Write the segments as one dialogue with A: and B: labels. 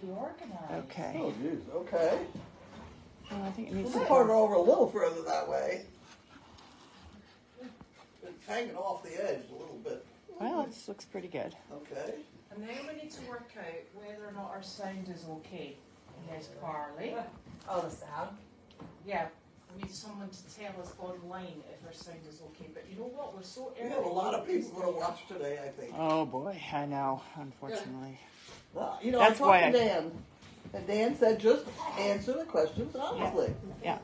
A: be organized.
B: Okay.
C: Oh, geez. Okay.
B: I think it needs
C: We'll
B: to
C: part it over a little further that way. It's hanging off the edge a little bit.
B: Well, this looks pretty good.
C: Okay.
A: And then we need to work out whether or not our sound is okay. And there's Carly.
D: Oh, the sound?
A: Yeah, we need someone to tell us online if our sound is okay. But you know what? We're so
C: We
A: early.
C: have a lot of people going to watch today, I think.
B: Oh boy, I know, unfortunately.
C: Well, you know,
B: That's
C: I
B: why
C: talked to Dan, and Dan said just answer the questions honestly.
B: Yeah.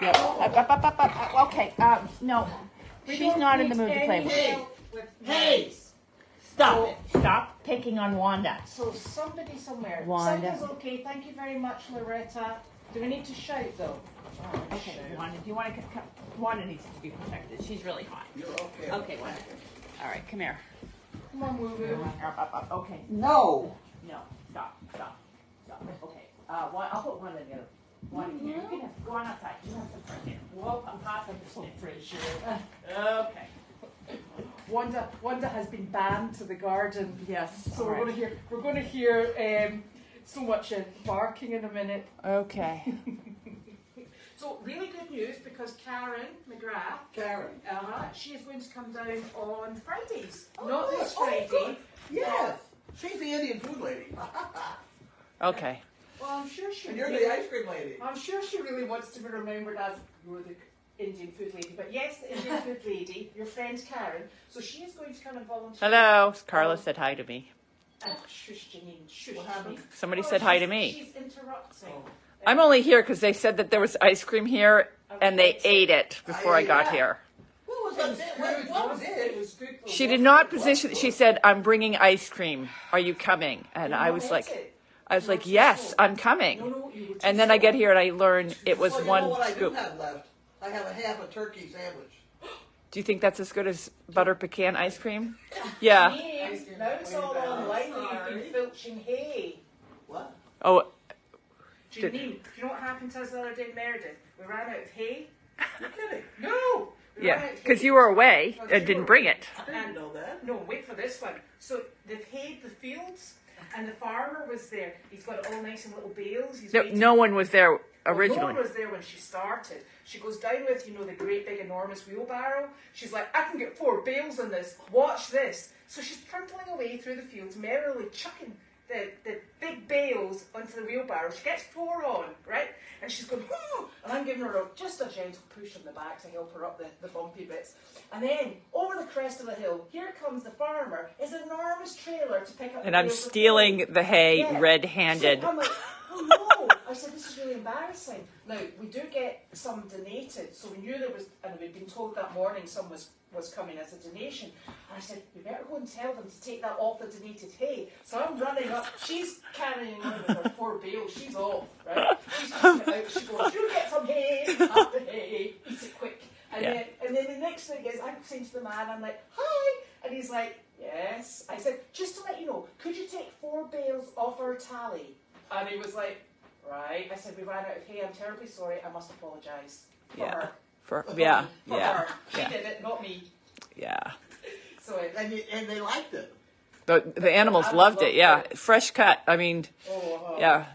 B: Yeah. Okay, no. She's not in the mood to play with me.
C: Hey! Stop it!
B: Stop picking on Wanda.
A: So somebody somewhere.
B: Wanda.
A: Sound is okay. Thank you very much, Loretta. Do we need to shout though? Oh,
B: Okay, Wanda, do you want to come? Wanda needs to be protected. She's really hot.
C: You're okay.
B: Okay, Wanda. All right, come here.
A: Come on, Woo Woo.
B: Up. Okay.
C: No!
B: No, stop. Okay. I'll put one in the other. One in here. You can have, go on outside. You have to put here.
A: Well, I'm half pretty sure.
B: Okay.
A: Wanda has been banned to the garden.
B: Yes.
A: So
B: all right.
A: we're going to hear so much barking in a minute.
B: Okay.
A: So really good news because Karen McGrath,
C: Karen.
A: she is going to come down on Fridays.
C: Oh,
A: Not
C: good.
A: this
C: Oh,
A: Friday.
C: good. Yes. She's the Indian food lady.
B: Okay.
A: Well, I'm sure she.
C: And you're the ice cream lady.
A: I'm sure she really wants to be remembered as you're the Indian food lady. But yes, the Indian food lady, your friend Karen. So she is going to come and volunteer.
B: Hello. Carla said hi to me.
A: Shush, Janine. Shush,
C: What happened?
A: Janine.
B: Somebody said hi to me.
A: She's interrupting.
B: I'm only here because they said that there was ice cream here and they ate it before I got here.
C: What was that? What was it?
A: was good. Though,
B: She did
A: wasn't
B: not
A: it?
B: position. She said, "I'm bringing ice cream. Are you coming?" And I was like, "Yes, I'm coming."
A: No, you were too
B: And then I
A: slow.
B: get here and I learn it was
C: Well, you
B: one
C: know what
B: scoop.
C: I do have left? I have a half a turkey sandwich.
B: Do you think that's as good as butter pecan ice cream? Yeah.
A: Janine, now it's all online that you've been filching hay.
C: What?
B: Oh,
A: Janine, do you know what happened to us the other day in Meredith? We ran out of hay. You're kidding? No! We ran
B: yeah.
A: out of
B: Because
A: hay.
B: you were away
A: Because
B: and
A: you
B: didn't
A: were-
B: bring it.
C: I didn't know that.
A: No, wait for this one. So they've hayed the fields, and the farmer was there. He's got it all nice in little bales. He's waiting.
B: No one was there
A: Well, no
B: originally.
A: one was there when she started. She goes down with, the great big enormous wheelbarrow. She's like, I can get 4 bales in this. Watch this. So she's trundling away through the fields, merrily chucking the big bales onto the wheelbarrow. She gets 4 on, right? And she's going, and I'm giving her just a gentle push on the back to help her up the bumpy bits. And then, over the crest of the hill, here comes the farmer. It's an enormous trailer to pick up
B: And
A: the
B: I'm
A: bales of
B: stealing
A: hay.
B: the hay
A: Yeah.
B: red-handed.
A: So I'm like, oh no! I said, this is really embarrassing. Now, we do get some donated, so we knew there was, and we'd been told that morning some was coming as a donation. And I said, we better go and tell them to take that off the donated hay. So I'm running up, she's carrying on with her 4 bales, she's off, right? She's taking it out, she goes, you get some hay, have the hay, eat it quick. And,
B: Yeah.
A: then the next thing is, I'm saying to the man, I'm like, hi! And he's like, yes. I said, just to let you know, could you take 4 bales off our tally? And he was like, right. I said, we ran out of hay. I'm terribly sorry. I must apologise. For
B: Yeah.
A: her.
B: For
A: For
B: yeah,
A: her. For
B: yeah,
A: her. She
B: yeah.
A: did it, not me.
B: yeah.
A: So it,
C: And they liked it.
B: The animals loved it. Yeah, fresh cut. I mean, yeah.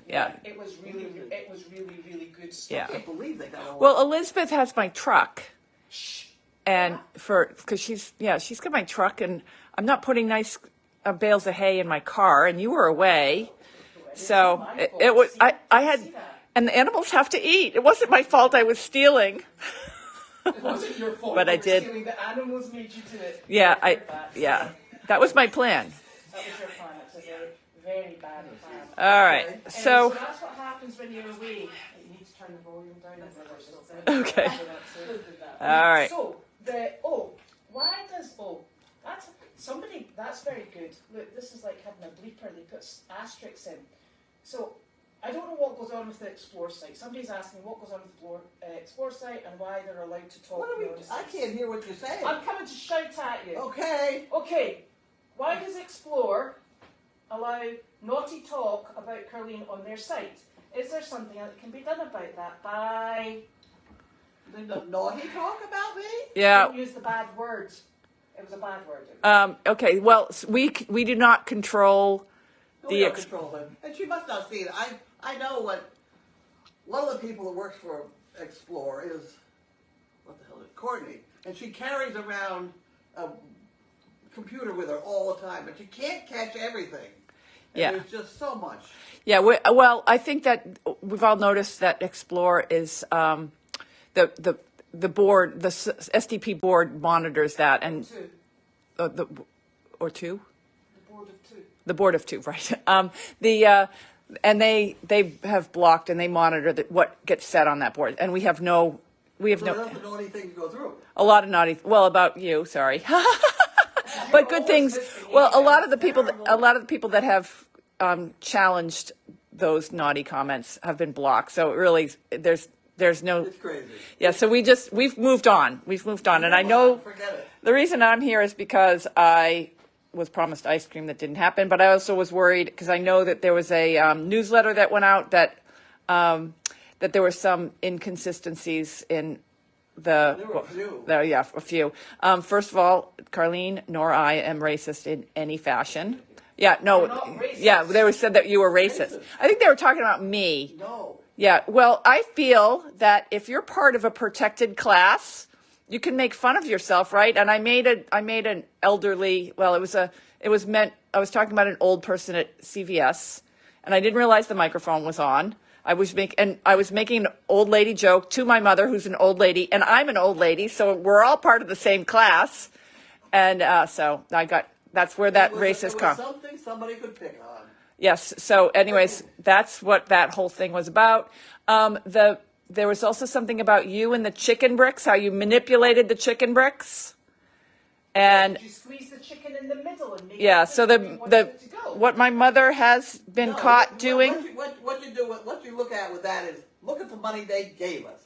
A: It was really good stuff.
B: Yeah.
C: I can't believe they got all
B: Well, Elizabeth has my truck, and because she's got my truck, and I'm not putting nice bales of hay in my car, and you were away, so it was I had, and the animals have to eat. It wasn't my fault. I was stealing.
A: It wasn't your fault.
B: But I
A: You were
B: did.
A: stealing. The animals made you do it.
B: Yeah,
A: I heard that.
B: yeah, that was my plan.
A: That was your plan. It's a very, very bad plan.
B: All right,
A: And
B: so
A: that's what happens when you're away. You need to turn the volume down a bit or something.
B: Okay.
A: So that's it.
B: all right.
A: So why does that's very good. Look, this is like having a bleeper. They put asterisks in. So I don't know what goes on with the Explore site. Somebody's asking what goes on with the Explore site and why they're allowed to talk.
C: What are we?
A: notices.
C: I can't hear what you're saying.
A: I'm coming to shout at you.
C: Okay.
A: Okay, why does Explore allow naughty talk about Carlene on their site? Is there something that can be done about that by...
C: The naughty talk about me?
B: Yeah.
A: Don't use the bad word. It was a bad word.
B: Okay. Well, we do not control
C: We don't control them. And she must not see it. I know what one of the people that works for Explore is, what the hell is it, Courtney. And she carries around a computer with her all the time, but she can't catch everything. And
B: Yeah.
C: there's just so much.
B: Yeah, well, I think that we've all noticed that Explore is the board, the SDP board monitors that, and
A: Two.
B: the or two,
A: The board of two.
B: the board of two, right? And they have blocked and they monitor what gets said on that board, and we have no.
C: So that's the naughty thing to go through.
B: A lot of naughty. Well, about you, sorry, but good things. Well, a lot of the people that have challenged those naughty comments have been blocked. So really, there's no.
C: It's crazy.
B: Yeah. So we've moved on. And I know
C: Forget it.
B: the reason I'm here is because I was promised ice cream that didn't happen, but I also was worried because I know that there was a newsletter that went out that there were some inconsistencies in the.
C: There were a few.
B: A few. First of all, Carlene nor I am racist in any fashion. Yeah, no.
A: You're not racist.
B: Yeah, they said that you were racist. I think they were talking about me.
C: No.
B: Yeah, well, I feel that if you're part of a protected class, you can make fun of yourself, right? And I made an elderly. Well, I was talking about an old person at CVS, and I didn't realize the microphone was on. I was making an old lady joke to my mother, who's an old lady, and I'm an old lady, so we're all part of the same class. And so that's where that racist comes.
C: Something somebody could pick on.
B: Yes. So, anyways, that's what that whole thing was about. There was also something about you and the chicken bricks, how you manipulated the chicken bricks, and
A: Did you squeeze the chicken in the middle and make
B: yeah.
A: it
B: So
A: fit where you wanted it to go?
B: what my mother has been
C: No,
B: caught doing.
C: What you look at with that is, look at the money they gave us.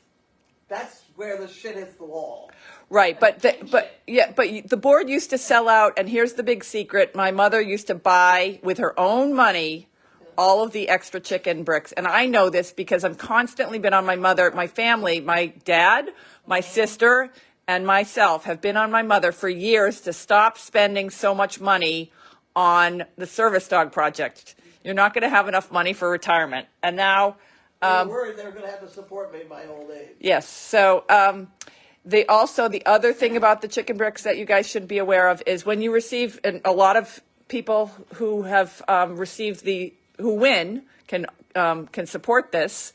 C: That's where the shit hits the wall.
B: Right, but the board used to sell out, and here's the big secret: my mother used to buy with her own money all of the extra chicken bricks, and I know this because I've constantly been on my family, my dad, my sister, and myself have been on my mother for years to stop spending so much money on the service dog project. You're not going to have enough money for retirement, and now.
C: They were worried they were going to have to support me in my old age.
B: Yes. So the other thing about the chicken bricks that you guys should be aware of is when you receive, and a lot of people who have received who win can support this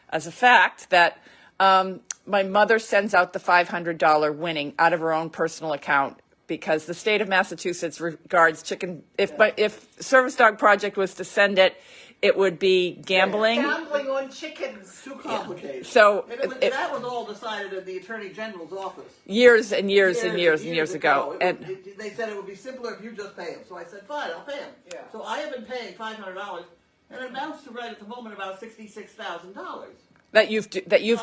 B: as a fact that my mother sends out the $500 winning out of her own personal account because the state of Massachusetts regards chicken. If Service Dog Project was to send it, it would be gambling.
A: Gambling on chickens.
C: Too complicated.
B: So
C: that was all decided in the Attorney General's office.
B: Years ago. And
C: they said it would be simpler if you just pay them. So I said, fine, I'll pay them.
A: Yeah.
C: So I have been paying $500, and it amounts to right at the moment about $66,000.
B: that you've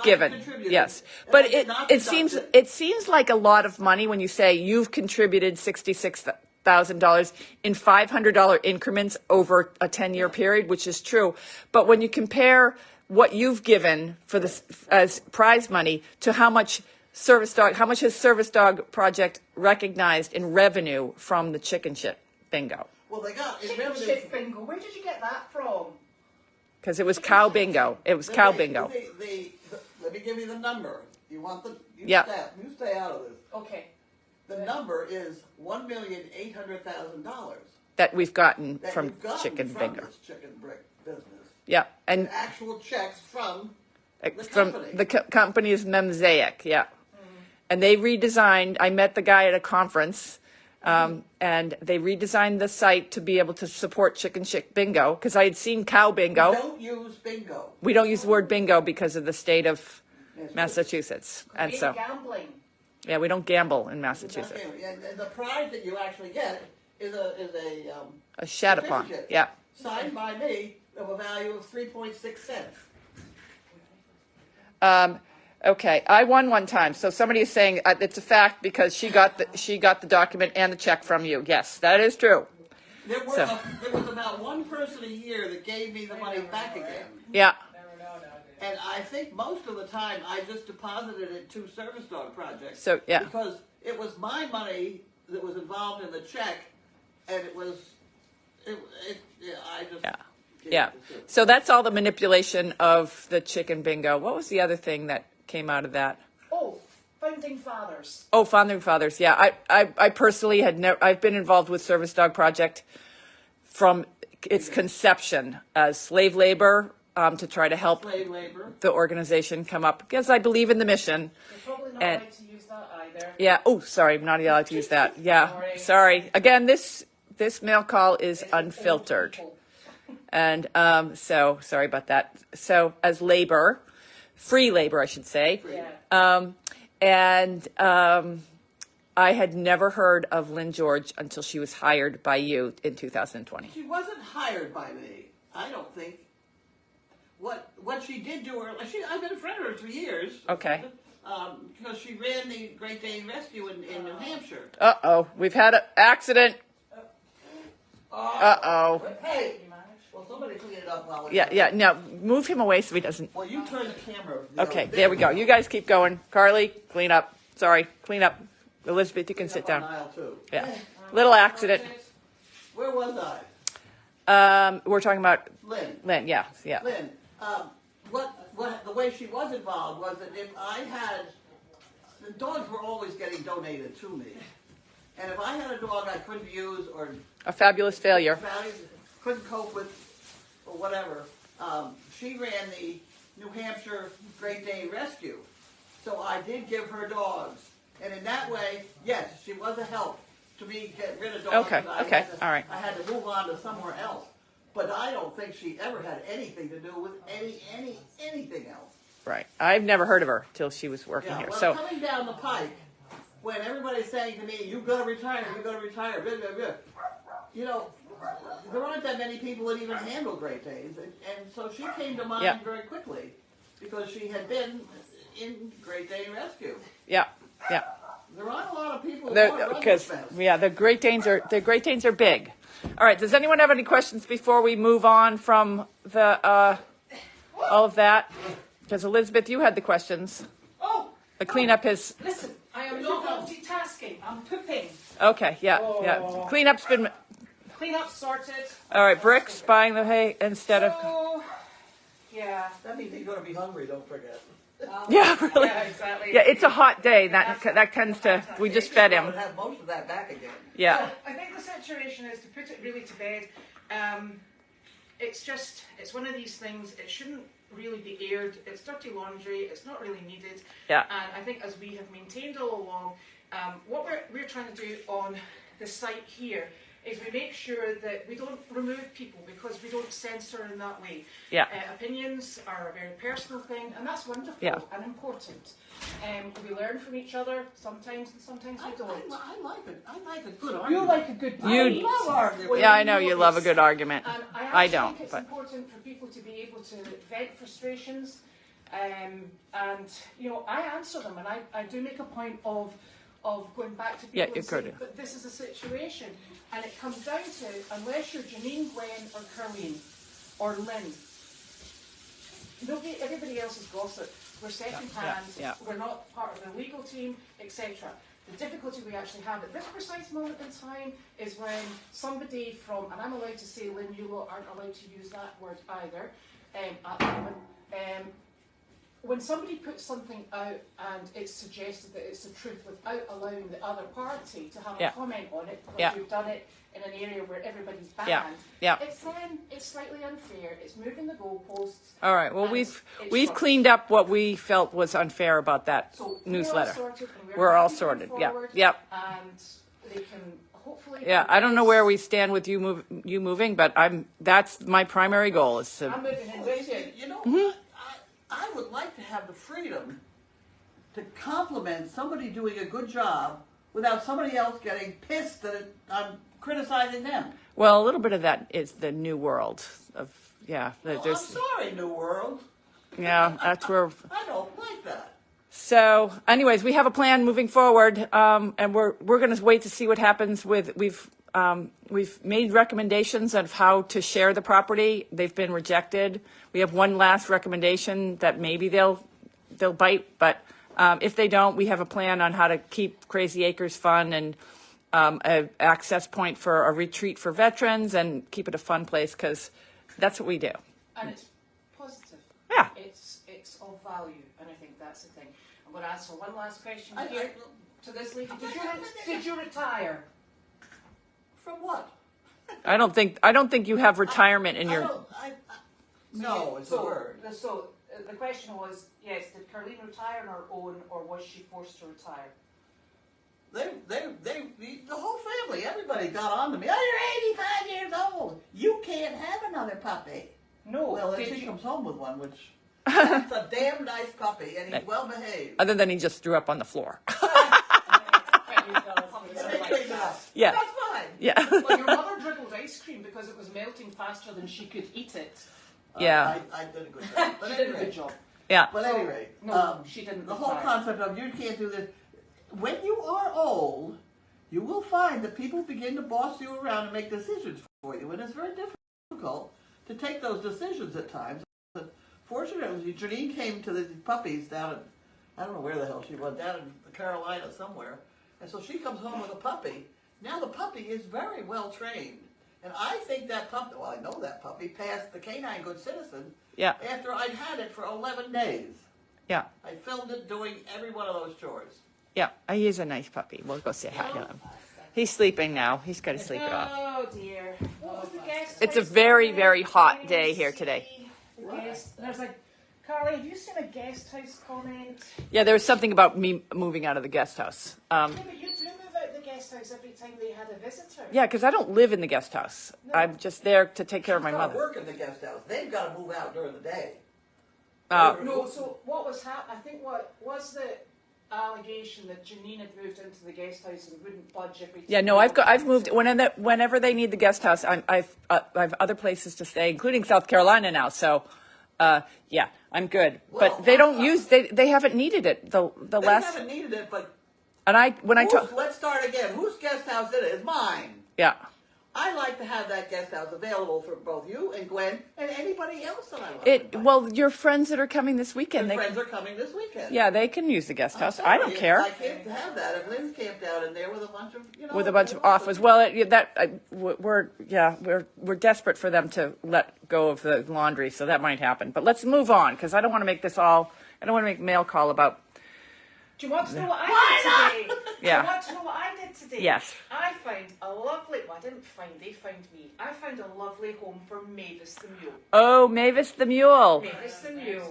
B: given.
C: Contributed.
B: Yes.
C: And
B: But
C: I did not
B: it
C: deduct
B: seems like a lot of money when you say you've contributed $66,000 in $500 increments over a 10-year period, which is true. But when you compare what you've given for this as prize money to how much has Service Dog Project recognized in revenue from the chicken shit bingo?
C: Well, they got in
A: Chicken
C: revenue.
A: shit bingo. Where did you get that from?
B: Because it was cow bingo. It was cow bingo.
C: Let me give you the number. You want the?
B: Yeah.
C: You stay out of this.
A: Okay.
C: The number is $1,800,000
B: That we've gotten
C: that
B: from
C: you've gotten
B: chicken
C: from
B: bingo.
C: this chicken brick business.
B: Yeah, and
C: Actual checks from the
B: from
C: company.
B: the company is Mosaic, yeah. And they redesigned. I met the guy at a conference, and they redesigned the site to be able to support chicken shit bingo because I had seen cow bingo.
C: Don't use bingo.
B: We don't use the word bingo because of the state of Massachusetts, and
A: Great
B: so
A: gambling.
B: yeah, we don't gamble in Massachusetts.
C: And the prize that you actually get is a
B: A Shatapon,
C: certificate
B: yeah.
C: signed by me of a value of 3.6 cents.
B: Okay, I won one time. So somebody is saying it's a fact because she got the document and the check from you. Yes, that is true.
C: There was about one person a year that gave me the money back again.
B: Yeah.
C: And I think most of the time I just deposited it to Service Dog Project.
B: So, yeah.
C: Because it was my money that was involved in the check, and it was I just.
B: Yeah.
C: gave
B: Yeah.
C: it to Sue.
B: So that's all the manipulation of the chicken bingo. What was the other thing that came out of that?
A: Oh, founding fathers.
B: Oh, founding fathers. Yeah, I personally had never. I've been involved with Service Dog Project from its conception as slave labor to try to help
C: Slave labor.
B: the organization come up because I believe in the mission.
A: You're probably not
B: And-
A: allowed to use that either.
B: Yeah. Oh, sorry, I'm not allowed to use that. Yeah. Sorry. Again, this mail call is unfiltered,
A: Old people.
B: and so sorry about that. So as labor, free labor, I should say.
A: Yeah.
B: And I had never heard of Lynn George until she was hired by you in 2020.
C: She wasn't hired by me. I don't think. What she did do her, I've been a friend of hers for years.
B: Okay.
C: Because she ran the Great Dane Rescue in New Hampshire.
B: Uh-oh, we've had an accident. Uh-oh.
C: Hey, well, somebody clean it up while we.
B: Yeah. Now, move him away so he doesn't.
C: Well, you turn the camera.
B: Okay, there we go. You guys keep going. Carly, clean up. Sorry, clean up. Elizabeth, you can sit down.
C: Aisle two.
B: Yeah. Little accident.
C: Where was I?
B: We're talking about
C: Lynn.
B: Lynn, yeah.
C: Lynn, the way she was involved was that if I had, the dogs were always getting donated to me. And if I had a dog I couldn't use or
B: A fabulous failure.
C: couldn't cope with or whatever, she ran the New Hampshire Great Dane Rescue. So I did give her dogs. And in that way, yes, she was a help to me get rid of dogs.
B: Okay,
C: I
B: okay,
C: had to-
B: all right.
C: I had to move on to somewhere else. But I don't think she ever had anything to do with anything else.
B: Right. I've never heard of her till she was working
C: Yeah,
B: here.
C: well,
B: So,
C: coming down the pike, when everybody's saying to me, "You've got to retire, you've got to retire," blah, blah, blah, you know, there aren't that many people that even handle Great Danes, and so she came to mind
B: Yeah.
C: very quickly because she had been in Great Dane Rescue.
B: yeah.
C: There aren't a lot of people who want
B: Because
C: rescue.
B: the Great Danes are big. All right. Does anyone have any questions before we move on from the all of that? Because Elizabeth, you had the questions.
A: Oh,
B: The cleanup is
A: listen, I am not multitasking. I'm pooping.
B: okay. Yeah. Cleanup's been
A: Cleanup sorted.
B: all right. Bricks buying the hay instead of
A: So, yeah.
C: That means you're going to be hungry. Don't forget.
B: yeah. Really.
A: Yeah, exactly.
B: Yeah. It's a hot day. That tends to. We just fed
C: I
B: him.
C: would have most of that back again.
B: Yeah.
A: I think the situation is, to put it really to bed, it's one of these things, it shouldn't really be aired, it's dirty laundry, it's not really needed.
B: Yeah.
A: And I think, as we have maintained all along, what we're trying to do on the site here is we make sure that we don't remove people because we don't censor in that way.
B: Yeah.
A: Opinions are a very personal thing, and that's wonderful
B: Yeah.
A: and important. We learn from each other sometimes, and sometimes we don't.
C: I like a good argument.
A: You like a good
B: You-
A: debate.
C: love arguing.
B: Yeah. I know you love a good argument.
A: And I
B: I
A: actually
B: don't,
A: think it's
B: but-
A: important for people to be able to vent frustrations, and you know, I answer them, and I do make a point of going back to people
B: Yeah,
A: and
B: you've
A: saying,
B: got it.
A: but this is a situation, and it comes down to, unless you're Janine, Gwen, or Carlene, or Lynn, everybody else is gossip. We're second hand,
B: yeah.
A: we're not part of the legal team, etc. The difficulty we actually have at this precise moment in time is when somebody from, and I'm allowed to say, Lynn, you lot aren't allowed to use that word either, at the moment, when somebody puts something out and it's suggested that it's the truth without allowing the other party to have
B: Yeah.
A: a comment on it, because
B: Yeah.
A: you've done it in an area where everybody's banned,
B: Yeah.
A: it's slightly unfair, it's moving the goalposts.
B: All right. Well,
A: and
B: we've
A: it's
B: we've
A: rubbish.
B: cleaned up what we felt was unfair about that
A: So
B: newsletter.
A: We're all sorted, and
B: We're all
A: happy
B: sorted.
A: going
B: Yeah.
A: forward,
B: Yep.
A: And they can hopefully.
B: Yeah. I don't know where we stand with you moving, but that's my primary goal is to.
A: I'm moving in with you.
C: You know,
B: Mm-hmm.
C: I would like to have the freedom to compliment somebody doing a good job without somebody else getting pissed that I'm criticizing them.
B: Well, a little bit of that is the new world of
C: I'm
B: There's
C: sorry, New World.
B: that's where.
C: I don't like that.
B: So, anyways, we have a plan moving forward, and we're going to wait to see what happens with we've made recommendations of how to share the property. They've been rejected. We have one last recommendation that maybe they'll bite, but if they don't, we have a plan on how to keep Crazy Acres fun and an access point for a retreat for veterans and keep it a fun place because that's what we do.
A: And it's positive.
B: Yeah.
A: It's of value, and I think that's the thing. I'm going to answer one last question
C: I-
A: here to this lady. Did you retire?
C: From what?
B: I don't think you have retirement in your.
C: No, it's a word.
A: So the question was, yes, did Carlene retire on her own, or was she forced to retire?
C: The whole family, everybody got on to me. Oh, you're 85 years old. You can't have another puppy.
A: No.
C: Well, then she comes home with one, which that's a damn nice puppy, and he's well behaved.
B: Other than he just threw up on the floor. Yeah.
C: That's fine.
B: Yeah.
A: Well, your mother dribbled ice cream because it was melting faster than she could eat it.
B: Yeah.
C: I did a good job. But
A: She did a
C: anyway,
A: good job.
B: Yeah.
C: But anyway,
A: No, she didn't
C: The whole
A: retire.
C: concept of you can't do this. When you are old, you will find that people begin to boss you around and make decisions for you, and it's very difficult to take those decisions at times. But fortunately, Janine came to the puppies down at, I don't know where the hell she was, down in Carolina somewhere, and so she comes home with a puppy. Now the puppy is very well trained, and I think that puppy, well, I know that puppy passed the Canine Good Citizen.
B: Yeah.
C: After I'd had it for 11 days.
B: Yeah.
C: I filmed it doing every one of those chores.
B: Yeah. He's a nice puppy. We'll go say hi to him. He's sleeping now. He's got to sleep it off.
A: Oh dear. What was the guest?
B: It's a
A: house
B: very,
A: called?
B: very hot
A: Can
B: day
A: you
B: here
A: see
B: today.
A: the guest- There's a Carly, have you seen a guest house comment?
B: Yeah, there was something about me moving out of the guest house.
A: Yeah, but you do move out the guest house every time they had a visitor.
B: Yeah, because I don't live in the guest house. I'm just there to take care of my
C: She's gotta
B: mother.
C: work in the guest house. They've got to move out during the day.
A: No, so what was happening? I think what was the allegation that Janine had moved into the guest house and wouldn't budge every time.
B: Yeah, no, I've moved whenever they need the guest house. I have other places to stay, including South Carolina now. So, yeah, I'm good.
C: Well,
B: But they don't use they haven't needed it the
C: They
B: last.
C: haven't needed it, but
B: And when I told
C: let's start again. Whose guest house it is? Mine.
B: yeah.
C: I like to have that guest house available for both you and Gwen and anybody else that I want. to invite.
B: Well, your friends that are coming this weekend,
C: Your friends are coming this weekend.
B: yeah, they can use the guest
C: I'm
B: house.
C: sorry,
B: I don't care.
C: I can't have that. If Lynn's camped out in there with a bunch of,
B: With a bunch of offers. Well, we're desperate for them to let go of the laundry, so that might happen. But let's move on because I don't want to make this all. I don't want to make mail call about.
A: Do you want to know what I did today?
B: Yeah.
A: Do you want to know what I did today?
B: Yes.
A: I found a lovely, well, I didn't find, they found me. I found a lovely home for Mavis the mule.
B: Oh, Mavis the mule.
A: Mavis the mule.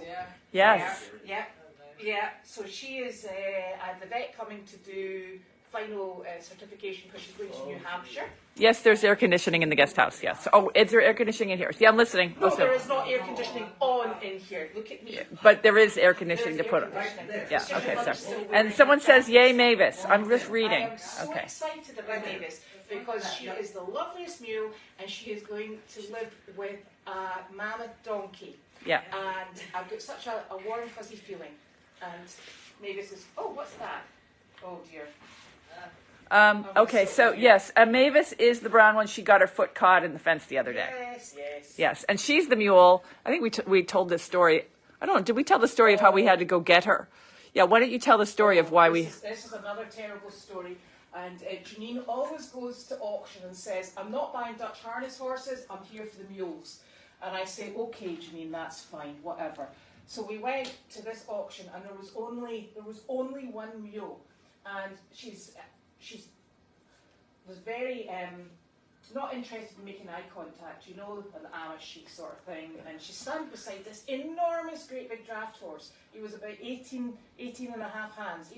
B: Yes.
A: Yeah. So she is at the vet coming to do final certification because she's going to New Hampshire.
B: Yes, there's air conditioning in the guest house. Yes. Oh, is there air conditioning in here? Yeah, I'm listening.
A: No,
B: Listen.
A: there is not air conditioning on in here. Look at me.
B: But there is air conditioning to
A: There's
B: put
A: air
B: on.
A: conditioning.
B: Yeah.
A: It's just
B: Okay.
A: that I'm
B: Sorry.
A: still
B: And
A: wearing
B: someone
A: a
B: says,
A: jacket.
B: "Yay, Mavis!" I'm just reading.
A: I am so
B: Okay.
A: excited about Mavis because she is the loveliest mule and she is going to live with a mammoth donkey.
B: Yeah.
A: And I've got such a warm, fuzzy feeling. And Mavis is, oh, what's that? Oh dear.
B: Okay. So yes, Mavis is the brown one. She got her foot caught in the fence the other day.
A: Yes.
B: Yes, and she's the mule. I think we told this story. I don't know. Did we tell the story of how we had to go get her? Yeah. Why don't you tell the story of why we?
A: This is another terrible story. And Janine always goes to auction and says, I'm not buying Dutch harness horses, I'm here for the mules. And I say, okay, Janine, that's fine, whatever. So we went to this auction and there was only one mule. And she's was very not interested in making eye contact, you know, an Amish chic sort of thing. And she's standing beside this enormous, great big draft horse. He was about 18 and a half hands.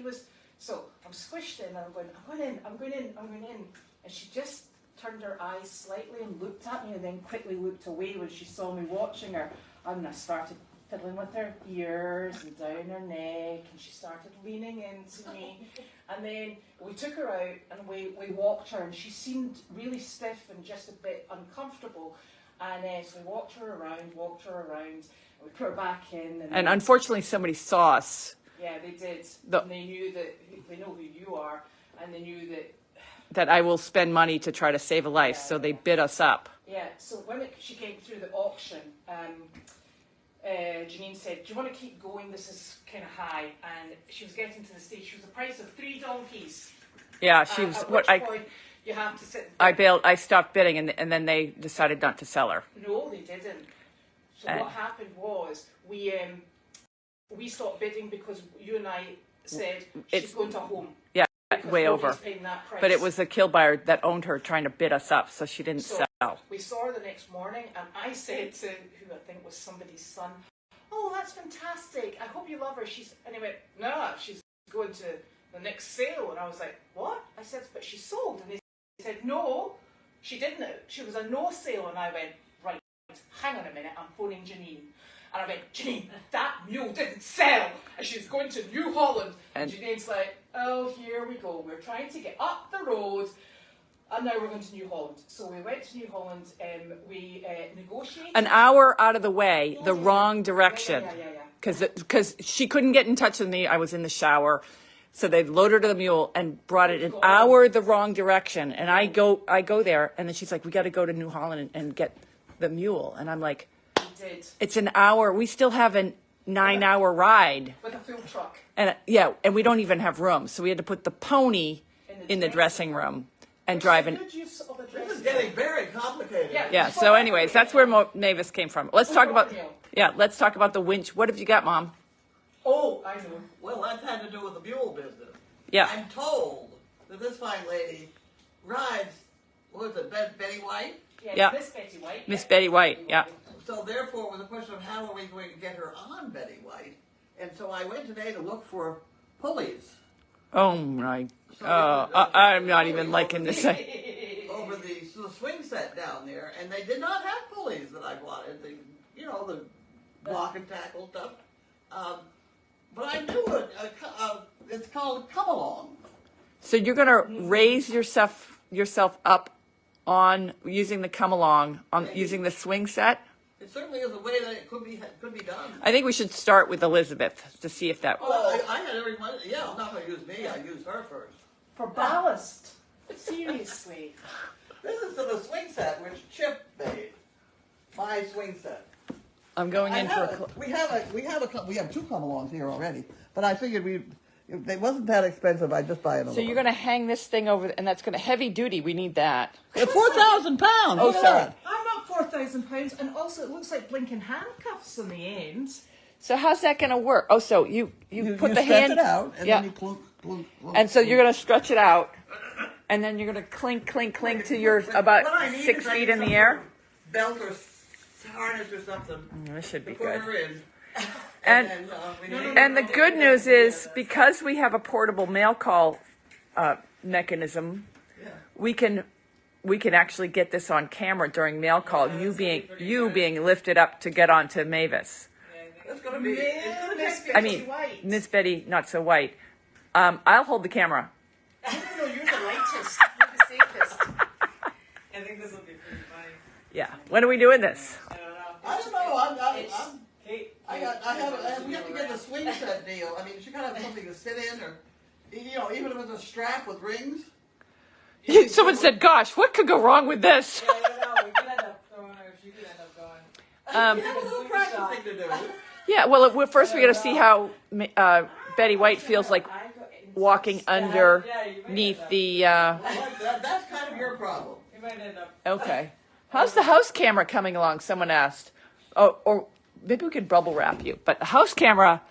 A: So I'm squished in and I'm going in. And she just turned her eyes slightly and looked at me and then quickly looked away when she saw me watching her. And I started fiddling with her ears and down her neck and she started leaning into me. And then we took her out and we walked her and she seemed really stiff and just a bit uncomfortable. And so we walked her around and we put her back in.
B: And unfortunately, somebody saw us.
A: Yeah, they did. And they knew that they know who you are, and they knew that
B: I will spend money to try to save a life, so they bid us up.
A: Yeah. So when she came through the auction, Janine said, "Do you want to keep going? This is kind of high." And she was getting to the stage. She was the price of 3 donkeys.
B: Yeah, she was.
A: At
B: What
A: which point you have to sit.
B: I stopped bidding, and then they decided not to sell her.
A: No, they didn't. So what happened was we stopped bidding because you and I said she's going to home.
B: Yeah,
A: Because
B: way
A: nobody's
B: over.
A: paying that price.
B: But it was the kill buyer that owned her trying to bid us up, so she didn't sell.
A: We saw her the next morning, and I said to who I think was somebody's son, "Oh, that's fantastic. I hope you love her." And he went, "No, she's going to the next sale." And I was like, "What?" I said, "But she sold." And he said, "No, she didn't. She was a no sale." And I went, "Right, hang on a minute. I'm phoning Janine." And I went, "Janine, that mule didn't sell, and she's going to New Holland." And Janine's like, "Oh, here we go. We're trying to get up the road, and now we're going to New Holland." So we went to New Holland, and we negotiated.
B: An hour out of the way, the wrong direction.
A: Yeah.
B: Because she couldn't get in touch with me. I was in the shower. So they loaded her to the mule and brought it an hour the wrong direction. And I go there, and then she's like, "We got to go to New Holland and get the mule." And I'm like, "It's an hour. We still have a 9-hour ride
A: with a full truck."
B: And and we don't even have room, so we had to put the pony in the dressing room and drive in.
C: This is getting very complicated.
B: Yeah. So, anyways, that's where Mavis came from. Let's talk about the winch. What have you got, Mom?
A: Oh, I know.
C: Well, that's had to do with the mule business.
B: Yeah.
C: I'm told that this fine lady rides. What is it, Betty White?
B: Yeah.
A: Miss Betty White.
B: Miss Betty White. Yeah.
C: So therefore, it was a question of how are we going to get her on Betty White? And so I went today to look for pulleys.
B: Oh my! I'm not even liking this.
C: Over the swing set down there, and they did not have pulleys that I wanted. The block and tackle stuff. But I knew it. It's called Come Along.
B: So you're gonna raise yourself up on using the Come Along using the swing set.
C: It certainly is a way that it could be done.
B: I think we should start with Elizabeth to see if that.
C: Well, I had every money. Yeah, I'm not going to use me. I use her first.
A: For ballast. Seriously.
C: This is to the swing set which Chip made. My swing set.
B: I'm going in for.
C: We have two come-alongs here already, but I figured if they wasn't that expensive, I'd just buy another.
B: So you're going to hang this thing over, and that's going to heavy duty. We need that.
C: 4,000 pounds.
B: Oh, sorry.
A: I'm not 4,000 pounds, and also it looks like blinking handcuffs on the end.
B: So how's that going to work? Oh, so you put the
C: stretch
B: hand
C: it out, and then you plunk, plunk, plunk.
B: And so you're going to stretch it out, and then you're going to clink, clink, clink to your about 6 feet in the air.
C: Belt or harness or something.
B: This should be
C: put
B: good.
C: her in.
B: And the good news is, because we have a portable mail call mechanism, we can actually get this on camera during mail call. You being lifted up to get onto Mavis.
C: It's going to be.
B: Miss Betty, not so white. I'll hold the camera.
A: No, you're the lightest. You're the safest.
D: I think this will be pretty funny.
B: Yeah. When are we doing this?
C: I don't know. We have to get the swing set deal. I mean, she kind of have something to sit in, or even if it's a strap with rings.
B: Someone said, "Gosh, what could go wrong with this?"
D: Yeah, we could end up throwing her. She could end up going.
C: We have a little practicing to do.
B: Yeah. Well, first we got to see how Betty White feels like walking underneath the.
C: That's kind of your problem.
D: You might end up.
B: Okay. How's the house camera coming along? Someone asked. Oh, or maybe we could bubble wrap you. But the house camera,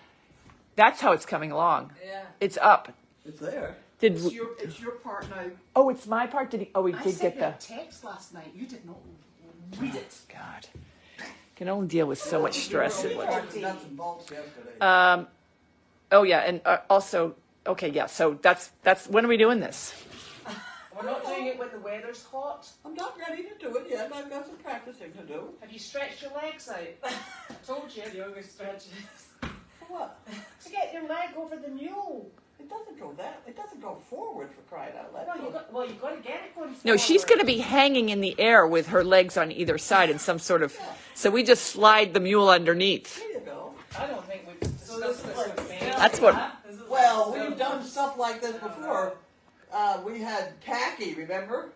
B: that's how it's coming along.
D: Yeah.
B: It's up.
C: It's there.
A: It's your part now.
B: Oh, it's my part. We
A: I
B: did
A: sent
B: get
A: you
B: the.
A: a text last night. You did not read it.
B: God. Can only deal with so much stress.
C: We talked nuts and bolts yesterday.
B: Oh yeah, and also okay, yeah. So that's when are we doing this?
A: We're not doing it when the weather's hot.
C: I'm not ready to do it yet. I've got some practicing to do.
A: Have you stretched your legs out? I told you.
D: Yoga stretches.
C: For what?
A: To get your leg over the mule.
C: It doesn't go that. It doesn't go forward, for crying out loud.
A: No, you've got to get it going forward.
B: No, she's going to be hanging in the air with her legs on either side in some sort of. So we just slide the mule underneath.
C: There you go.
A: I don't think we've discussed this with me.
B: That's what.
C: Well, we've done stuff like this before. We had khaki, remember?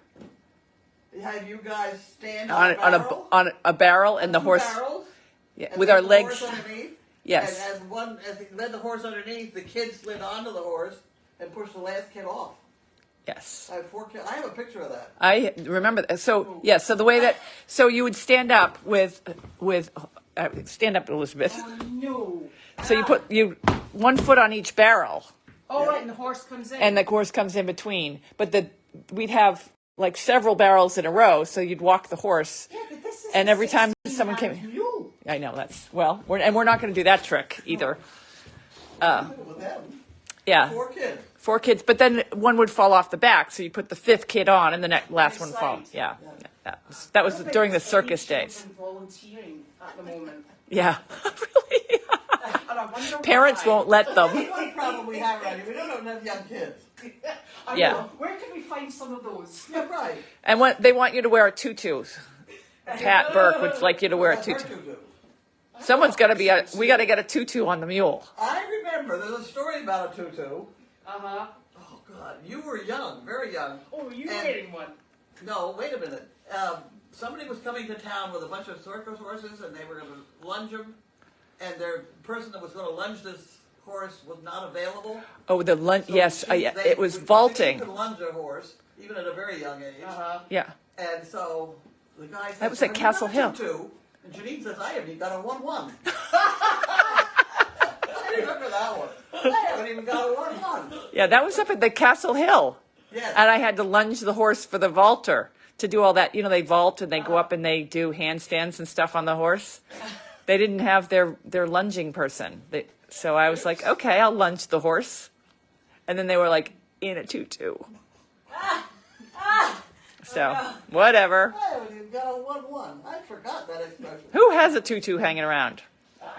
C: We had you guys stand
B: on a barrel and the horse.
C: Barrels,
B: Yeah,
C: and
B: with
C: then
B: our
C: the
B: legs.
C: horse underneath.
B: Yes.
C: And as he led the horse underneath, the kid slid onto the horse and pushed the last kid off.
B: Yes.
C: I have 4 kids. I have a picture of that.
B: I remember that. So, yeah, so the way that, so you would stand up stand up, Elizabeth.
A: Oh, no.
B: So you put 1 foot on each barrel,
A: All right, and the horse comes in.
B: and the horse comes in between. But we'd have like several barrels in a row, so you'd walk the horse.
A: Yeah, but this is
B: And every time someone
A: 16
B: came,
A: mule.
B: I know we're not going to do that trick either.
C: With them.
B: Yeah,
C: 4 kids.
B: 4 kids, but then one would fall off the back, so you put the 5th kid on, and the last one fall.
A: Slide.
B: Yeah, that was during the circus days.
A: Volunteering at the moment.
B: Yeah, really.
A: And I wonder
B: Parents
A: why.
B: won't let them.
C: That's one problem we have around here. We don't have enough young kids.
A: I
B: Yeah.
A: know. Where can we find some of those?
C: Yeah, right.
B: And they want you to wear a tutu. Pat Burke would like you to wear a
C: That's her
B: tutu.
C: tutu.
B: Someone's got to we got to get a tutu on the mule.
C: I remember there's a story about a tutu.
A: Uh-huh.
C: Oh, God. You were young, very young.
A: Oh, were you
C: And-
A: wearing one?
C: No, wait a minute. Somebody was coming to town with a bunch of circus horses, and they were going to lunge them. And their person that was going to lunge this horse was not available.
B: Oh, the lunge.
C: So
B: Yes, it was
C: You
B: vaulting.
C: could lunge a horse, even at a very young age.
A: Uh-huh.
B: Yeah.
C: And so the guy said,
B: That was at
C: "Have you
B: Castle
C: got a
B: Hill."
C: tutu?" And Janine says, I haven't even got a 1-1. I remember that one. I haven't even got a 1-1.
B: Yeah, that was up at the Castle Hill.
C: Yes.
B: And I had to lunge the horse for the vaulter to do all that. You know, they vault and they go up and they do handstands and stuff on the horse. They didn't have their lunging person. So I was like, okay, I'll lunge the horse. And then they were like, in a tutu. So, whatever.
C: I haven't even got a 1-1. I forgot that expression.
B: Who has a tutu hanging around?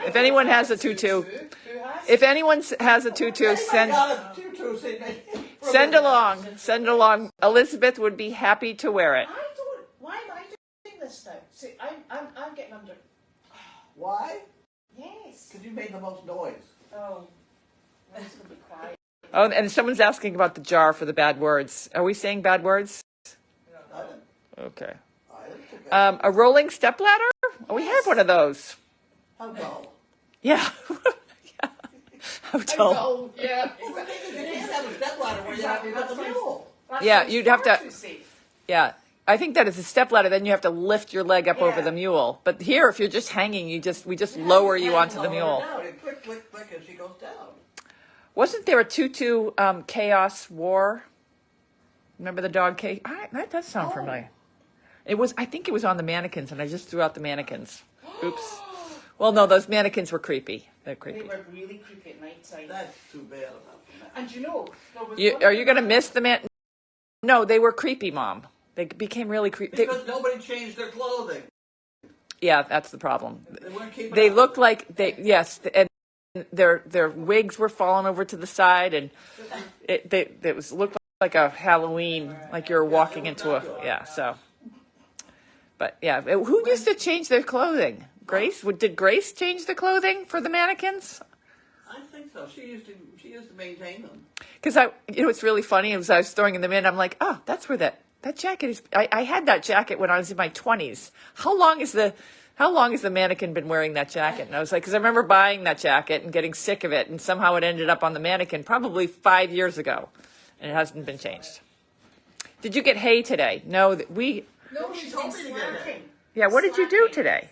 B: If anyone has a tutu,
A: Who has?
B: if anyone has a tutu,
C: I
B: send
C: got a tutu, see me.
B: send along. Send along. Elizabeth would be happy to wear it.
A: I don't. Why am I doing this now? See, I'm getting under.
C: Why?
A: Yes.
C: Because you made the most noise.
A: Oh. I'm just gonna be quiet.
B: Oh, and someone's asking about the jar for the bad words. Are we saying bad words?
C: I didn't.
B: Okay.
C: I didn't think that.
B: A rolling stepladder? Oh, we have one of those.
C: How dull.
B: Yeah. Yeah. How dull.
A: Oh, yeah.
C: You can't have a stepladder where you have to got the mule.
A: That
B: Yeah,
A: sounds
B: you'd have
A: far
B: to-
A: too safe.
B: Yeah. I think that is a stepladder. Then you have to lift your leg up over
A: Yeah.
B: the mule. But here, if you're just hanging, we just lower you onto the mule.
C: Down. And click, click, click, and she goes down.
B: Wasn't there a tutu chaos war? Remember the dog case? That does sound familiar. It was. I think it was on the mannequins, and I just threw out the mannequins. Oops. Well, no, those mannequins were creepy. They're
A: They
B: creepy.
A: were really creepy at night time.
C: That's too bad.
A: And you know, there was
B: You,
A: one
B: are you going to miss the man? No, they were creepy, Mom. They became really creepy.
C: Because nobody changed their clothing.
B: Yeah, that's the problem.
C: They weren't keeping
B: They
C: up.
B: looked like and their wigs were falling over to the side, and it looked like a Halloween, like you were walking into a So, but yeah, who used to change their clothing? Grace? Did Grace change the clothing for the mannequins?
C: I think so. She used to maintain them.
B: Because it's really funny. As I was throwing them in, I'm like, oh, that's where that jacket is. I had that jacket when I was in my 20s. How long has the mannequin been wearing that jacket? And I was like, because I remember buying that jacket and getting sick of it, and somehow it ended up on the mannequin probably 5 years ago, and it hasn't been changed. Did you get hay today? No,
A: No, she's
C: told
A: been
C: me to get it.
A: slacking.
B: Yeah, what did you do today?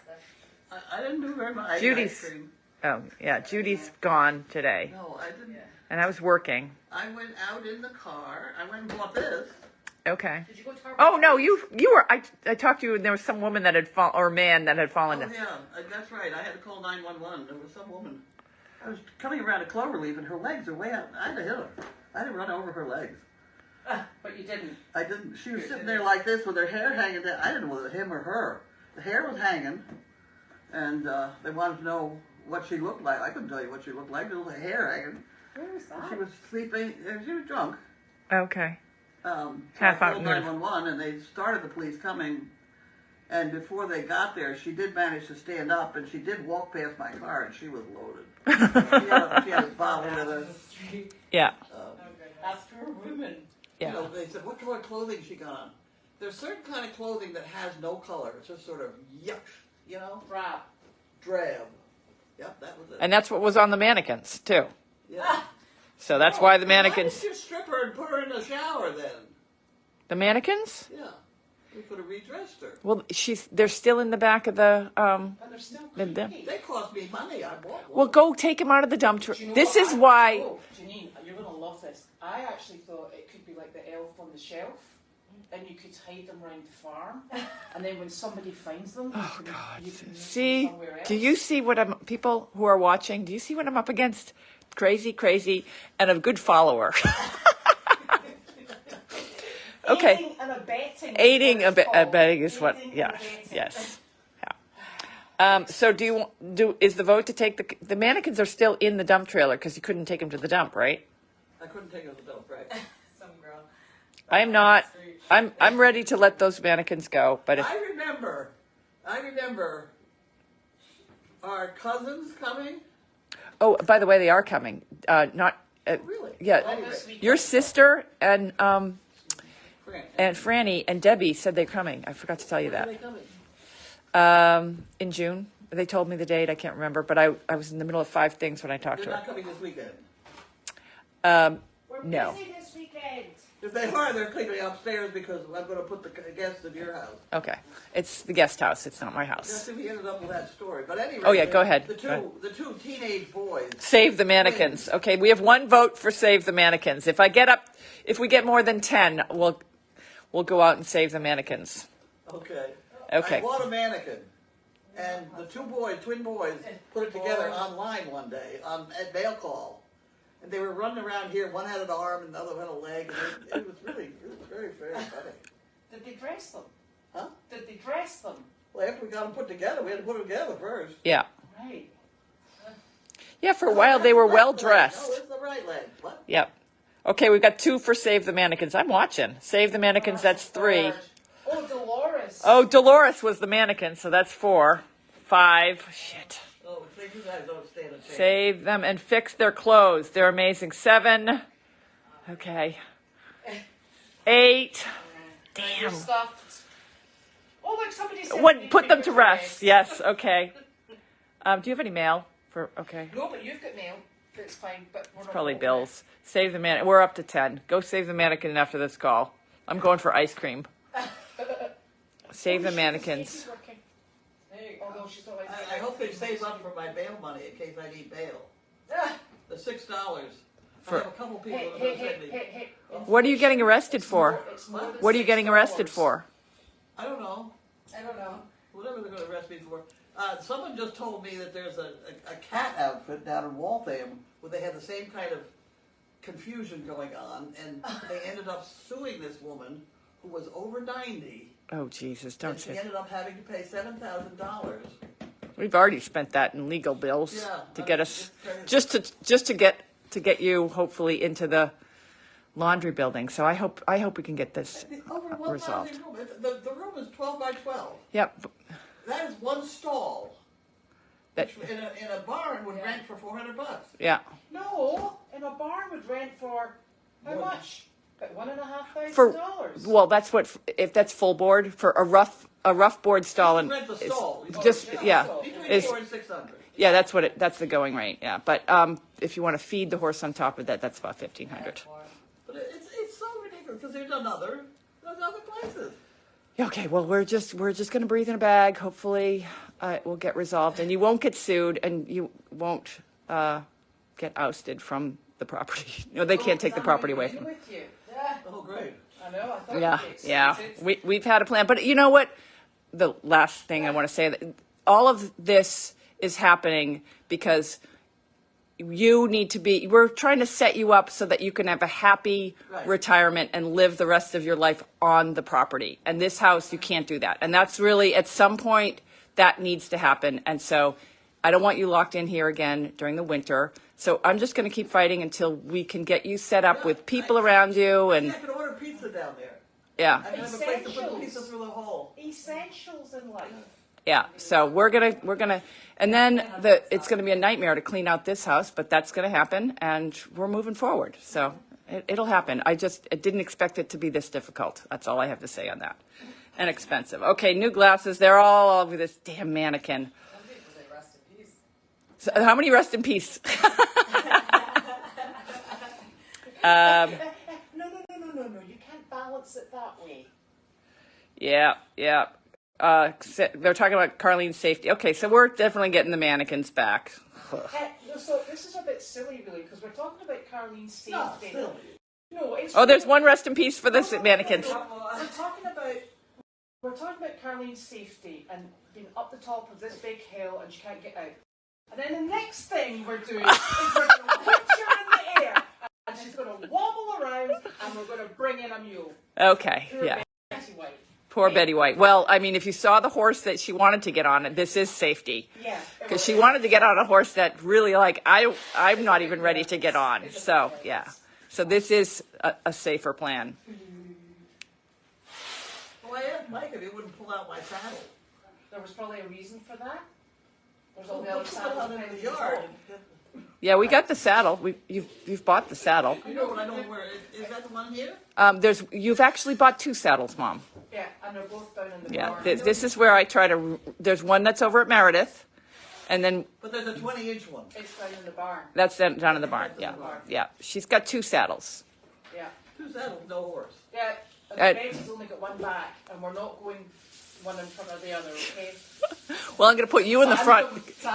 C: I didn't do very much. I ate
B: Judy's-
C: ice cream.
B: Oh, yeah, Judy's gone today,
C: No, I didn't.
B: and I was working.
C: I went out in the car. I went and bought this.
B: Okay.
A: Did you go to her?
B: Oh no, you were. I talked to you, and there was some woman that had fallen, or man that had fallen.
C: Oh, yeah, that's right. I had to call 911. There was some woman. I was coming around a cloverleaf, and her legs are way out. I had to hit her. I had to run over her legs.
A: But you didn't.
C: I didn't. She was sitting there like this with her hair hanging down. I didn't know whether it was him or her. The hair was hanging, and they wanted to know what she looked like. I couldn't tell you what she looked like. There was the hair hanging.
A: Where was that?
C: She was sleeping. She was drunk.
B: Okay.
C: So
B: Half
C: I
B: out
C: called
B: nerve.
C: 911, and they started the police coming. And before they got there, she did manage to stand up, and she did walk past my car, and she was loaded. she had a bottle with her.
B: Yeah.
A: That's for a woman.
B: Yeah.
C: You know, they said, what color clothing she got on? There's certain kind of clothing that has no color. It's just sort of yuck, you know?
A: Crap.
C: Drab. Yep, that was it.
B: And that's what was on the mannequins too.
C: Yeah.
B: So that's why the
C: Why
B: mannequins.
C: didn't you strip her and put her in the shower then?
B: The mannequins?
C: Yeah. We could have redressed her.
B: Well, they're still in the back of the.
A: And they're still creepy.
C: They cost me money. I bought one.
B: Well, go take them out of the dump truck.
A: Do you know
B: This
A: what
B: is why.
A: Oh, Janine, you're going to love this. I actually thought it could be like the elf on the shelf, and you could hide them around the farm, and then when somebody finds them,
B: Oh
A: you can,
B: God!
A: you can move
B: See,
A: them somewhere else.
B: do you see what I'm? People who are watching, do you see what I'm up against? Crazy, and a good follower. Okay.
A: Aiding and abetting.
B: Aiding
A: is what it's called.
B: abetting is what.
A: Aiding and
B: Yes,
A: abetting.
B: yes. Yeah. So is the vote to take the mannequins are still in the dump trailer because you couldn't take them to the dump, right?
C: I couldn't take her to the dump, right?
D: Some girl.
B: I am not. I'm ready to let those mannequins go, but if
C: I remember our cousins coming.
B: oh, by the way, they are coming. Not
C: Really?
B: yeah.
A: Oh, this weekend.
B: Your sister and
C: Fran.
B: Franny and Debbie said they're coming. I forgot to tell you
C: When are
B: that.
C: they coming?
B: In June. They told me the date. I can't remember, but I was in the middle of 5 things when I talked
C: They're
B: to
C: not
B: her.
C: coming this weekend.
A: We're
B: No.
A: busy this weekend.
C: If they are, they're cleaning upstairs because I'm going to put the guests in your house.
B: Okay. It's the guest house. It's not my
C: That's
B: house.
C: if we ended up with that story. But anyway.
B: Oh, yeah, go ahead.
C: The
B: Go ahead.
C: two teenage boys.
B: Save the mannequins. Okay, we have 1 vote for save the mannequins. If we get more than 10, we'll go out and save the mannequins.
C: Okay.
B: Okay.
C: I bought a mannequin, and the twin boys, put it together online one day at mail call, and they were running around here. One had an arm, and the other had a leg, and it was very, very funny.
A: Did they dress them?
C: Huh?
A: Did they dress them?
C: Well, after we got them put together, we had to put them together first.
B: Yeah.
A: Right.
B: Yeah, for a while they were well dressed.
C: No, it's the right leg. What?
B: Yep. Okay, we've got 2 for save the mannequins. I'm watching. Save the mannequins, that's 3.
A: Oh, Dolores.
B: Oh, Dolores was the mannequin, so that's 4. 5. Shit.
C: Oh, you guys don't stand a chance.
B: Save them and fix their clothes. They're amazing. 7. Okay. 8.
A: You're
B: Damn.
A: stuffed. Oh, look, somebody said
B: What?
A: we
B: Put
A: need
B: them
A: put
B: to
A: your
B: rest.
A: eggs.
B: Yes. Okay. Do you have any mail for? Okay.
A: No, but you've got mail. That's fine, but we're not
B: Probably
A: voting.
B: bills. Save the mannequin. We're up to 10. Go save the mannequin after this call. I'm going for ice cream. Save the mannequins.
A: Stacey's working. Hey, although she's not like
C: I hope they save up for my bail money in case I need bail. The $6. I have a couple people
A: Hey,
C: that
A: hey,
C: have
A: hey,
C: sent me.
A: hey, hey.
B: What are you getting arrested for?
A: It's more than
B: What are you getting
A: $6.
B: arrested for?
C: I don't know.
A: I don't know.
C: Whatever they're going to arrest me for. Someone just told me that there's a cat outfit down in Waltham where they had the same kind of confusion going on, and they ended up suing this woman who was over 90.
B: Oh Jesus! Don't
C: And she
B: say.
C: ended up having to pay $7,000.
B: We've already spent that in legal bills
C: Yeah,
B: to
C: I
B: get
C: mean,
B: us
C: it's crazy.
B: just to get you hopefully into the laundry building. So I hope we can get this
C: Over 1,000
B: resolved.
C: room. The room is 12 by 12.
B: Yep.
C: That is one stall.
B: That
C: Which in a barn would rent for $400.
B: yeah.
A: No, in a barn would rent for how
C: More.
A: much? About
B: For
A: $1,500.
B: well, that's what if that's full board for a rough board stall and
C: Rent the
B: it's
C: stall.
B: just yeah.
C: Between
B: Is
C: 400 and 600.
B: yeah, that's the going rate. Yeah, but if you want to feed the horse on top of that, that's about 1,500.
C: But it's so ridiculous because there's other places.
B: Okay, well we're just gonna breathe in a bag. Hopefully, it will get resolved, and you won't get sued, and you won't get ousted from the property. No, they can't take the property away
A: I'm
B: from.
A: with you. Yeah,
C: Oh, great.
A: I know. I thought
B: Yeah,
A: you'd be
B: yeah.
A: excited.
B: We've had a plan, but you know what? The last thing I want to say that all of this is happening because you need to be. We're trying to set you up so that you can have a happy
C: Right.
B: retirement and live the rest of your life on the property. And this house, you can't do that. And that's really at some point that needs to happen. And so I don't want you locked in here again during the winter. So I'm just going to keep fighting until we can get you set up with people around you
C: I
B: and
C: could order pizza down there.
B: yeah.
C: I can have a place to put the
A: Essentials.
C: pizza through the hole.
A: Essentials in life.
B: Yeah, so we're gonna, and then it's gonna be a nightmare to clean out this house, but that's gonna happen, and we're moving forward. So it'll happen. I didn't expect it to be this difficult. That's all I have to say on that. And expensive. Okay, new glasses. They're all over this damn mannequin.
D: Some people say rest in peace.
B: So how many rest in peace?
A: No. You can't balance it that way.
B: Yeah. They're talking about Carlene's safety. Okay, so we're definitely getting the mannequins back.
A: So this is a bit silly, really, because we're talking about Carlene's safety.
C: Not silly.
A: No, it's.
B: Oh, there's one rest in peace for this mannequins.
A: We're talking about Carlene's safety and being up the top of this big hill and she can't get out. And then the next thing we're doing is we're going to put her in the air and she's going to wobble around and we're going to bring in a mule.
B: Okay,
A: Poor
B: yeah.
A: Betty White.
B: Poor Betty White. Well, I mean, if you saw the horse that she wanted to get on, this is safety.
A: Yeah.
B: Because she wanted to get on a horse that really, like, I'm not even ready to get on. So, yeah. So this is a safer plan.
C: Well, I asked Mike if he wouldn't pull out my saddle.
A: There was probably a reason for that. There's all the
C: Well,
A: other
C: pull it out
A: saddles
C: in the yard.
B: Yeah, we got the saddle. You've bought the saddle.
C: I know, but I don't know where. Is that the one here?
B: You've actually bought 2 saddles, Mom.
A: Yeah, and they're both down in the
B: Yeah,
A: barn.
B: this is where I try to. There's one that's over at Meredith, and then
C: But there's a 20-inch one.
A: It's down in the barn.
B: that's down in the barn. Yeah. She's got 2 saddles.
A: Yeah.
C: 2 saddles, no horse.
A: Yeah, and the baby's only got one back, and we're not going one in front of the other, okay?
B: Well, I'm going to put you in the front.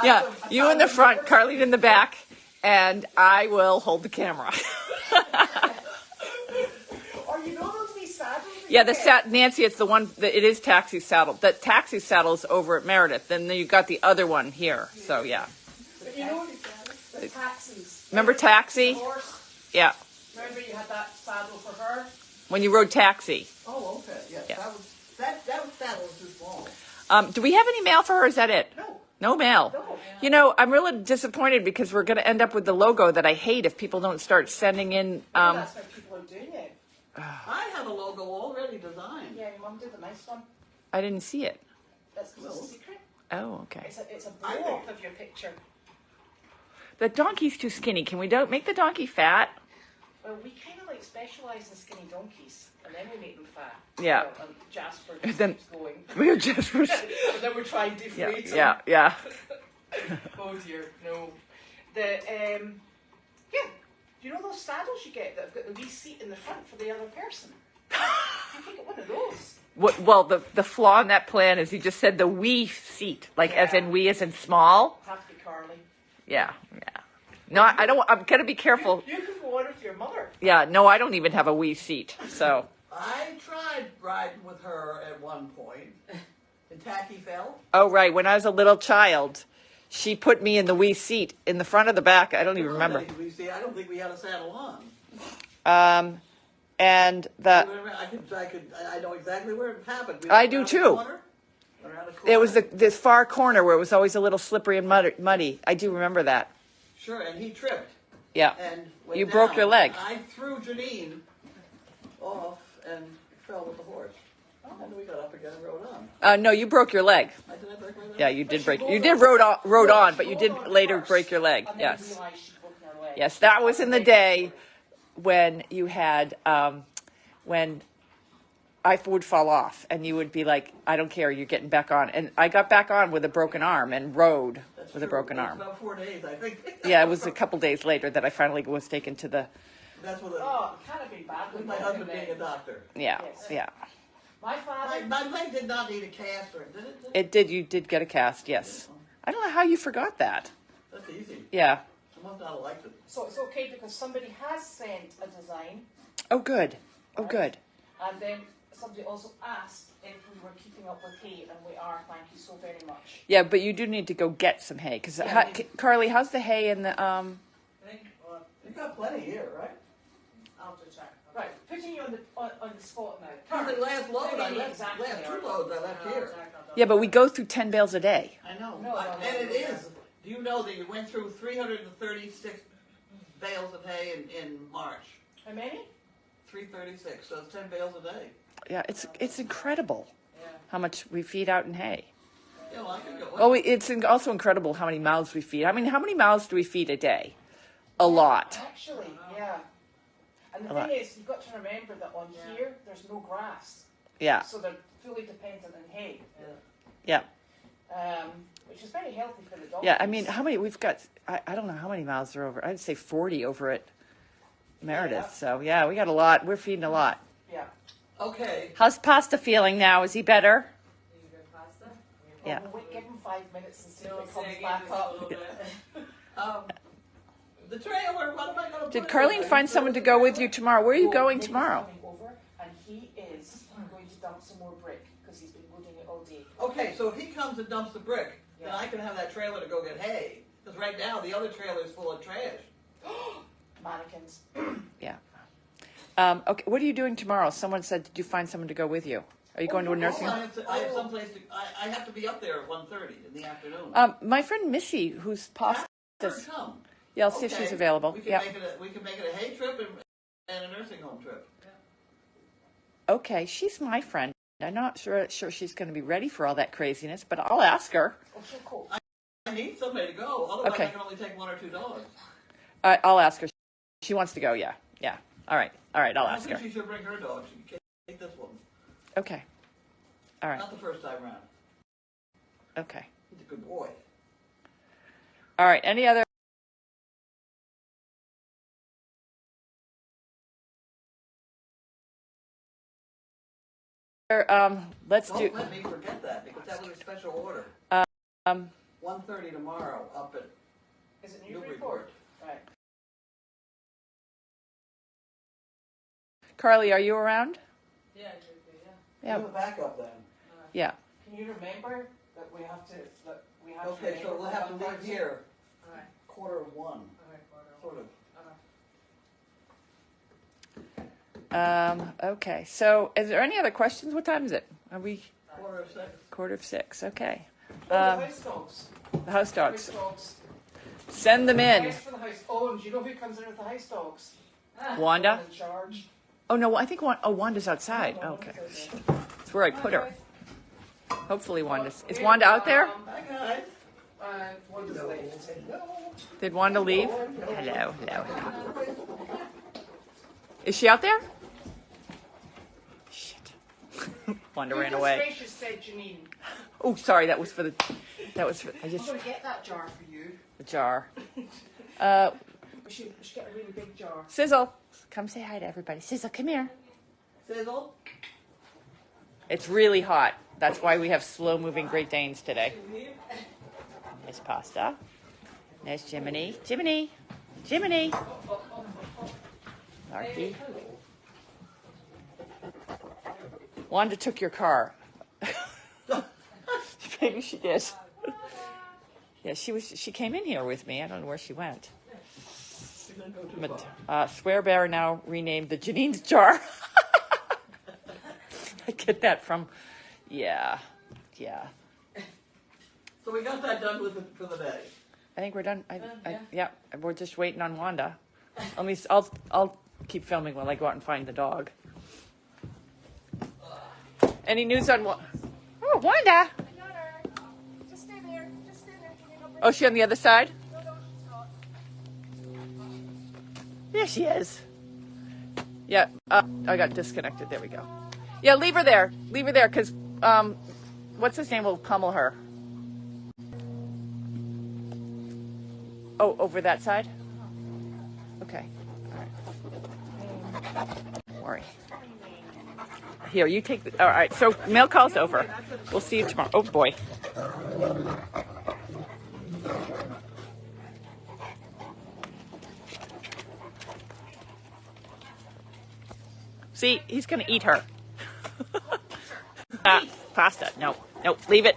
B: Yeah, you in the front, Carlene in the back, and I will hold the camera.
A: Or you know those wee saddles?
B: Yeah, Nancy, it's the one that it is Taxi's saddle. The Taxi saddle's over at Meredith. Then you got the other one here. So yeah.
A: But you know the taxis.
B: Remember Taxi?
A: The horse?
B: Yeah.
A: Remember you had that saddle for her?
B: When you rode Taxi.
C: Oh, okay. Yes,
B: Yeah.
C: that saddle was too small.
B: Do we have any mail for her? Or is that it?
C: No.
B: No mail.
A: No.
B: You know, I'm really disappointed because we're going to end up with the logo that I hate if people don't start sending in.
A: That's why people are doing it.
C: I have a logo already designed.
A: Yeah, your mum did the nice one.
B: I didn't see it.
A: That's because it's a secret.
B: Oh, okay.
A: It's a blow-up of your picture.
B: The donkey's too skinny. Can we make the donkey fat?
A: Well, we kind of like specialise in skinny donkeys, and then we make them fat.
B: Yeah.
A: And Jasper just
B: Then-
A: keeps going.
B: We're just.
A: And then we're trying to deflate him.
B: Yeah.
A: Oh dear, no. You know those saddles you get that have got the wee seat in the front for the other person? You can get one of those.
B: Well, the flaw in that plan is you just said the we seat, as in we as in small.
A: Have to be Carly.
B: Yeah. No, I don't. I'm gonna be careful.
A: You can go on with your mother.
B: Yeah. No, I don't even have a we seat. So.
C: I tried riding with her at one point, and Tacky fell.
B: Oh right, when I was a little child, she put me in the wee seat in the front of the back. I don't even remember.
C: I don't think we had a saddle on.
B: And the
C: I know exactly where it happened.
B: I do too. It was this far corner where it was always a little slippery and muddy. I do remember that.
C: Sure, and he tripped.
B: Yeah.
C: And went
B: You broke
C: down.
B: your leg.
C: I threw Janine off and fell with the horse. And we got up again and rode on.
B: No, you broke your leg.
C: Did I break my leg?
B: Yeah, you did break. You did rode on, but you did later break your leg.
A: And then
B: Yes.
A: realised she'd broken her leg.
B: Yes, that was in the day when you had when I would fall off and you would be like, I don't care, you're getting back on. And I got back on with a broken arm and rode with a broken arm.
C: About 4 days, I think.
B: Yeah, it was a couple days later that I finally was taken to the.
C: That's what
A: Oh, it can't have been bad
C: with my husband being a doctor.
B: Yeah,
A: Yes.
B: yeah.
A: My father.
C: My leg did not need a cast, or did it?
B: It did. You did get a cast. Yes. I don't know how you forgot that.
C: That's easy.
B: Yeah.
C: I must not have liked it.
A: So it's okay because somebody has sent a design,
B: Oh, good. Oh, good.
A: and then somebody also asked if we were keeping up with hay, and we are. Thank you so very much.
B: Yeah, but you do need to go get some hay because Carly, how's the hay in the
C: You've got plenty here, right?
A: I'll have to check. Right, putting you on the spot now.
C: The last load,
A: Tell
C: I
A: me
C: left,
A: exactly
C: last
A: where.
C: 2 loads I left here.
B: Yeah, but we go through 10 bales a day.
C: I know.
A: No,
C: And it is. Do you know that you went through 336 bales of hay in March?
A: How many?
C: 336, so it's 10 bales a day.
B: Yeah, it's incredible
A: Yeah.
B: how much we feed out in hay.
C: You know, I could go.
B: Oh, it's also incredible how many mouths we feed. I mean, how many mouths do we feed a day? A lot.
A: Actually, yeah. And the
B: A lot.
A: thing is, you've got to remember that on here, there's no grass.
B: Yeah,
A: So they're fully dependent on hay.
B: yeah,
A: Which is very healthy for the dogs.
B: yeah. I mean, how many we've got? I don't know how many mouths are over. I'd say 40 over at Meredith. So yeah, we got a lot. We're feeding a lot.
A: Yeah.
C: Okay.
B: How's Pasta feeling now? Is he better?
D: You good pasta?
B: Yeah.
A: Well, give him 5 minutes and see
D: No,
A: if it
D: say
A: comes
D: again
A: back
D: just a
A: up.
D: little bit.
C: The trailer, what am I going to
B: Did Carlene find someone to go with you tomorrow? Where are you
A: Well,
B: going
A: Nick's
B: tomorrow?
A: coming over, and he is going to dump some more brick because he's been loading it all day.
C: Okay, so if he comes and dumps the brick, then
A: Yeah.
C: I can have that trailer to go get hay. Because right now, the other trailer is full of trash.
A: Mannequins.
B: Yeah. Okay. What are you doing tomorrow? Someone said, did you find someone to go with you? Are you going to a nursing
C: Oh,
B: home?
C: I have someplace to, I have to be up there at 1:30 in the afternoon.
B: My friend Missy, who's Pasta.
C: Come.
B: Yeah, I'll see if she's
C: Okay.
B: available.
C: We can,
B: Yeah.
C: we can make it a hay trip and a nursing home trip.
B: Okay, she's my friend. I'm not sure she's going to be ready for all that craziness, but I'll ask her.
A: Oh, so cool.
C: I need somebody to go. Otherwise,
B: Okay.
C: I can only take 1 or 2 dogs.
B: I'll ask her. She wants to go. Yeah. Yeah. All right. I'll
C: I don't
B: ask
C: think
B: her.
C: she should bring her dog. She can take this one.
B: Okay. All right.
C: Not the first time round.
B: Okay.
C: He's a good boy.
B: All right. Any other? Let's
C: Don't
B: do.
C: let me forget that because that was a special order. 1:30 tomorrow up at
A: Is it
C: Newburyport.
A: Right.
B: Carly, are you around?
D: Yeah, it should be, yeah.
B: Yeah.
C: Do the backup then.
B: Yeah.
A: Can you remember that we have to?
C: Okay, so we'll have to leave here
D: Okay.
C: 1:45.
D: Okay, quarter.
C: Sort of.
B: Okay. So, is there any other questions? What time is it? Are we
C: 5:45.
B: Okay.
A: The house dogs.
B: The house dogs.
A: House dogs.
B: Send them in.
A: Price for the house. Oh, and do you know who comes in with the house dogs?
B: Wanda.
A: In charge.
B: Oh no, I think Wanda's outside.
A: No,
B: Okay.
A: Wanda's out
B: That's where I put her. Hopefully Wanda's. Is Wanda out there?
C: Hi guys.
A: Wanda's left.
B: Did Wanda leave? Hello. Is she out there? Shit. Wanda ran
A: Goodness
B: away.
A: gracious, said Janine.
B: Oh, sorry. I just.
A: I'm going to get that jar for you.
B: The jar.
A: We should get a really big jar.
B: Sizzle. Come say hi to everybody. Sizzle, come here.
C: Sizzle.
B: It's really hot. That's why we have slow-moving Great Danes today. There's Pasta. There's Jiminy. Jiminy. Larkey. Wanda took your car. Maybe she did. Yeah, she came in here with me. I don't know where she went. But Swear Bear now renamed the Janine's jar. I get that from, yeah.
C: So we got that done for the day.
B: I think we're done. Yeah, we're just waiting on Wanda. I'll keep filming while I go out and find the dog. Any news on what? Oh, Wanda.
A: Just stay there.
B: Oh, she on the other side? There she is. Yeah, I got disconnected. There we go. Yeah, leave her there, because what's his name will pummel her. Oh, over that side? Okay. All right. Don't worry. Here, you take the... All right, so mail call's over. We'll see you tomorrow. Oh, boy. See, he's going to eat her. Pasta. No, leave it.